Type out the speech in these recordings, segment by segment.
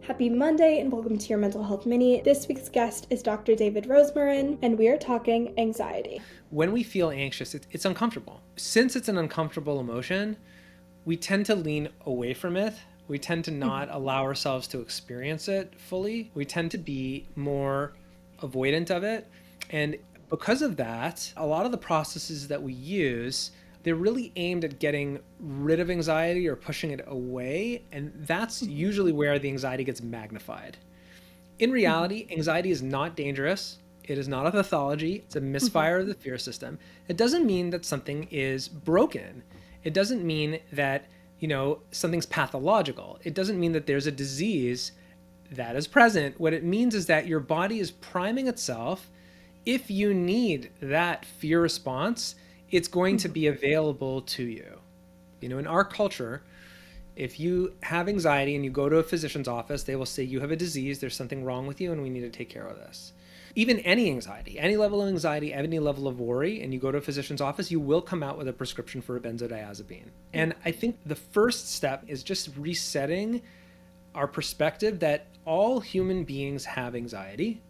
Happy Monday and welcome to your Mental Health Mini. This week's guest is Dr. David Rosmarin, and we are talking anxiety. When we feel anxious, it's uncomfortable. Since it's an uncomfortable emotion, we tend to lean away from it. We tend to not allow ourselves to experience it fully. We tend to be more avoidant of it. And because of that, a lot of the processes that we use, they're really aimed at getting rid of anxiety or pushing it away. And that's usually where the anxiety gets magnified. In reality, anxiety is not dangerous. It is not a pathology. It's a misfire of the fear system. It doesn't mean that something is broken. It doesn't mean that, something's pathological. It doesn't mean that there's a disease that is present. What it means is that your body is priming itself. If you need that fear response, it's going to be available to you. In our culture, if you have anxiety and you go to a physician's office, they will say you have a disease, there's something wrong with you, and we need to take care of this. Even any anxiety, any level of anxiety, any level of worry, and you go to a physician's office, you will come out with a prescription for a benzodiazepine. And I think the first step is just resetting our perspective that all human beings have anxiety.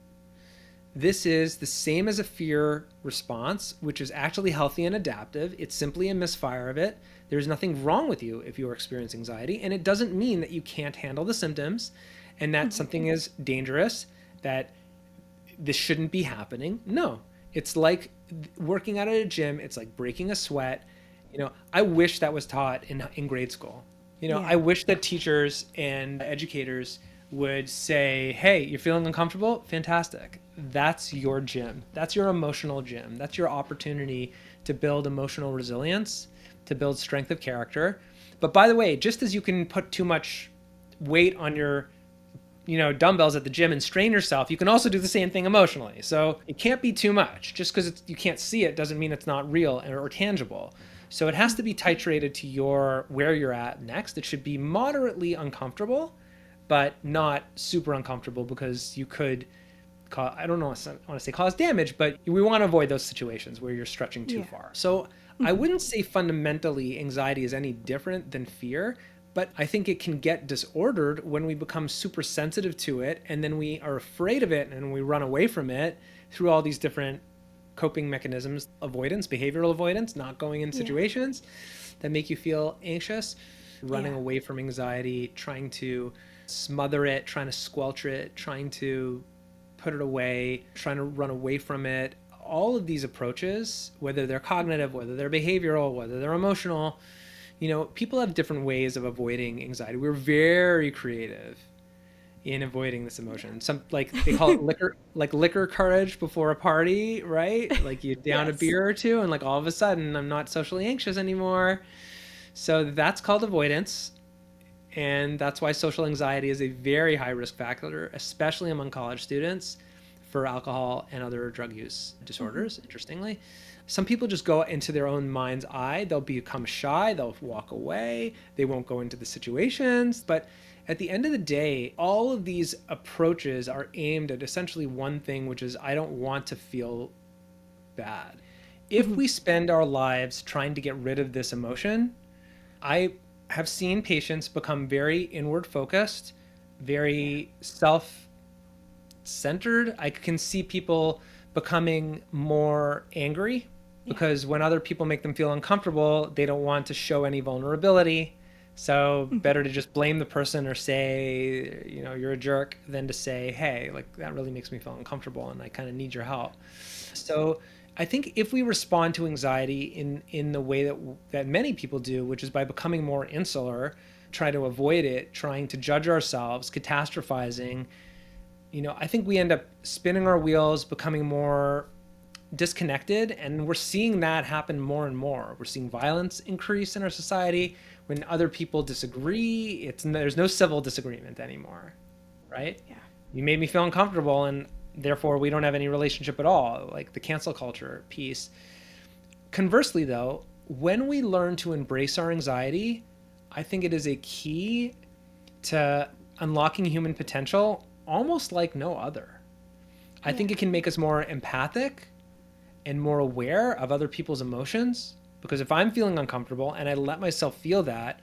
This is the same as a fear response, which is actually healthy and adaptive. It's simply a misfire of it. There's nothing wrong with you if you are experiencing anxiety, and it doesn't mean that you can't handle the symptoms and that something is dangerous, that this shouldn't be happening. No, it's like working out at a gym. It's like breaking a sweat. I wish that was taught in grade school. I wish that teachers and educators would say, hey, you're feeling uncomfortable? Fantastic. That's your gym. That's your emotional gym. That's your opportunity to build emotional resilience, to build strength of character. But by the way, just as you can put too much weight on your dumbbells at the gym and strain yourself, you can also do the same thing emotionally. So it can't be too much. Just because you can't see it doesn't mean it's not real or tangible. So it has to be titrated to where you're at next. It should be moderately uncomfortable, but not super uncomfortable, because you could cause, I don't know, I want to say cause damage, but we want to avoid those situations where you're stretching too far. So I wouldn't say fundamentally anxiety is any different than fear, but I think it can get disordered when we become super sensitive to it, and then we are afraid of it and we run away from it through all these different coping mechanisms, avoidance, behavioral avoidance, not going in situations that make you feel anxious, running away from anxiety, trying to smother it, trying to squelch it, trying to put it away, trying to run away from it. All of these approaches, whether they're cognitive, whether they're behavioral, whether they're emotional, people have different ways of avoiding anxiety. We're very creative in avoiding this emotion. Some, like, they call it liquor courage before a party, right? Like, you down a beer or two and like all of a sudden I'm not socially anxious anymore. So that's called avoidance. And that's why social anxiety is a very high risk factor, especially among college students, for alcohol and other drug use disorders, interestingly. Some people just go into their own mind's eye. They'll become shy. They'll walk away. They won't go into the situations. But at the end of the day, all of these approaches are aimed at essentially one thing, which is, I don't want to feel bad. If we spend our lives trying to get rid of this emotion, I have seen patients become very inward focused, very self-centered. I can see people becoming more angry because when other people make them feel uncomfortable, they don't want to show any vulnerability. So better to just blame the person or say, you're a jerk, than to say, hey, like, that really makes me feel uncomfortable and I kind of need your help. So I think if we respond to anxiety in the way that many people do, which is by becoming more insular, try to avoid it, trying to judge ourselves, catastrophizing, I think we end up spinning our wheels, becoming more disconnected, and we're seeing that happen more and more. We're seeing violence increase in our society when other people disagree. There's no civil disagreement anymore, right? Yeah. You made me feel uncomfortable, and therefore we don't have any relationship at all, like the cancel culture piece. Conversely, though, when we learn to embrace our anxiety, I think it is a key to unlocking human potential almost like no other. I think it can make us more empathic and more aware of other people's emotions, because if I'm feeling uncomfortable and I let myself feel that,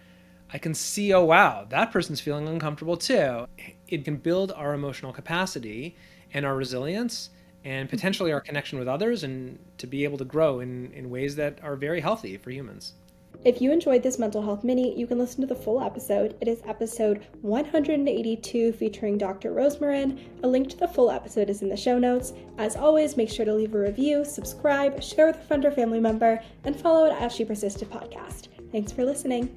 I can see, oh wow, that person's feeling uncomfortable too. It can build our emotional capacity and our resilience and potentially our connection with others, and to be able to grow in ways that are very healthy for humans. If you enjoyed this mental health mini, you can listen to the full episode. It is episode 182 featuring Dr. Rosmarin. A link to the full episode is in the show notes. As always, make sure to leave a review, subscribe, share with a friend or family member, and follow it at She Persisted podcast. Thanks for listening.